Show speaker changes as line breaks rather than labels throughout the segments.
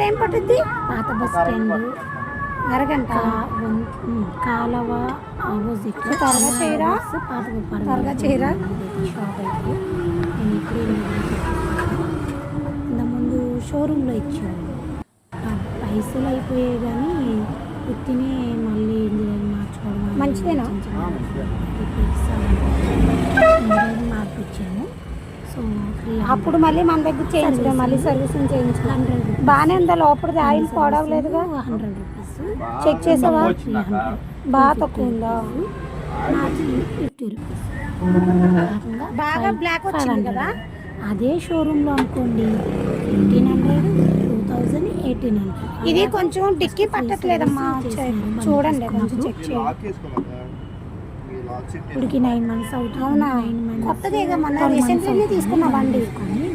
Time పట్టుద్ది?
పాత bus stand
అరగంట.
కాలవ ఆపోజిట్
త్వరగా చేయరా?
పాత
త్వరగా చేయరా?
షాప్ అయితే నేను ఇప్పుడు ఇంతకుముందు షోరూంలో ఇచ్చాను. పైసలు అయిపోయాయి కానీ ఉత్తినే మళ్ళీ ఇంజనీర్ మార్చుకోవడం
మంచిదేనా?
మార్పిచ్చాము. సో
అప్పుడు మళ్ళీ మన దగ్గర చేయించడం, మళ్ళీ సర్వీసింగ్ చేయించడం
100
బాగానే ఉందా? లోపలిది ఆయిల్ పోవట్లేదుగా?
100 రూపీస్
చెక్ చేసావా? బాగా తక్కువ ఉందా?
50 రూపీస్
బాగా బ్లాక్ వచ్చింది కదా?
అదే షోరూంలో అనుకోండి 1800, 2000, 1800.
ఇది కొంచెం డిక్కీ పట్టట్లేదమ్మా. చూడండి కొంచెం చెక్ చేయండి.
ఇప్పటికి 9 months అవుతుంది.
అవునా?
9 months.
కొత్తదేగా మన రీసెంట్లీ తీసుకున్న బండి.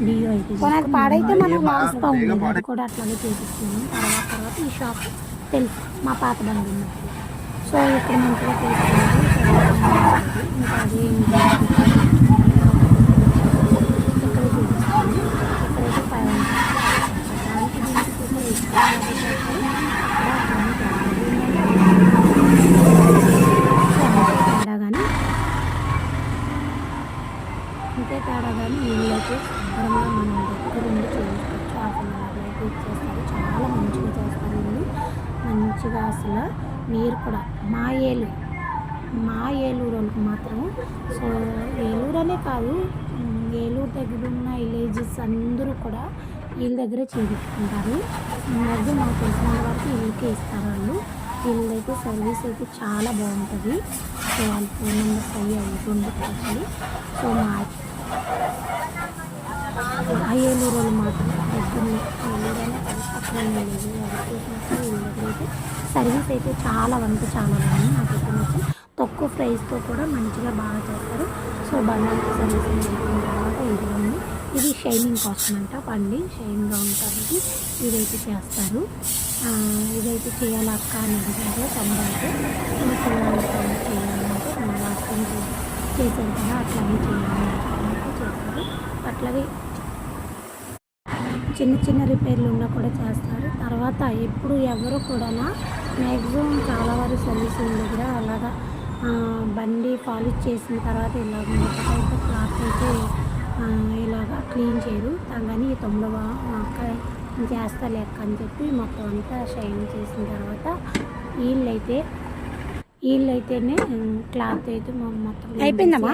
డియో అయితే
కొనాలి, పాడైతే మనం లాస్.
అది కూడా అట్లాగే చేపిస్తున్నాం. తర్వాత ఈ షాప్ తెలుసు మా పాత బండి ఉన్నప్పుడు. సో ఇక్కడ మంచిగా తీసుకున్నాను. ఇంకా అదే ఇక్కడ చూపిస్తాను. ఇక్కడైతే 500 తేడా కానీ ఇంతే తేడా కానీ వీళ్ళైతే శుభ్రంగా మనం దగ్గర ఉండి చేయించుకోవచ్చు. హాఫ్ అన్ అవర్లో అయితే ఇచ్చేస్తారు. చాలా మంచిగా చేస్తారు వీళ్ళు. మంచిగా అసలు మీరు కూడా మా ఏలూరు వాళ్ళకి మాత్రం. సో ఏలూరు అనే కాదు, ఏలూరు దగ్గర ఉన్న విలేజెస్ అందరూ కూడా వీళ్ళ దగ్గరే చేయించుకుంటారు. మ్యాక్సిమం మాకు తెలిసిన వరకు వీళ్ళకే ఇస్తారు వాళ్ళు. వీళ్ళైతే సర్వీస్ అయితే చాలా బాగుంటుంది. సో వాళ్ళ ఫోన్ నెంబర్స్ అయ్యి ఉంటుంది. సో మా ఏలూరు వాళ్ళు మాత్రం దగ్గర ఏలూరు పక్కన లేదు. ఎవరికి వీళ్ళ దగ్గర అయితే సర్వీస్ అయితే చాలా చాలా బాగుంది. నాకైతే నచ్చి తక్కువ ప్రైస్తో కూడా మంచిగా బాగా చేస్తారు. సో బండి సర్వీసింగ్ అయిపోయిన తర్వాత ఇది షైనింగ్ కోసం అంట. బండి షైన్గా ఉంటుంది. ఇదైతే చేస్తారు. ఇదైతే చేయాలి అక్క అని అడిగారు తమ్ముడు. అయితే చేయాలంటే మన వాస్తవం చేశారు కదా, అట్లాగే చేయాలి చేస్తారు. అట్లాగే చిన్న రిపేర్లు ఉన్నా కూడా చేస్తారు. తర్వాత ఎప్పుడు ఎవరు కూడా మ్యాక్సిమం చాలా వరకు సర్వీసింగ్ దగ్గర అలాగా బండి పాలిష్ చేసిన తర్వాత ఇలాగ అయితే క్లాత్ అయితే ఇలాగా క్లీన్ చేయరు. కానీ ఈ తొమ్మిదవ అక్క చేస్తా లెక్క అని చెప్పి మొత్తం అంతా షైన్ చేసిన తర్వాత వీళ్ళైతేనే క్లాత్ అయితే మొత్తం
అయిపోయిందమ్మా.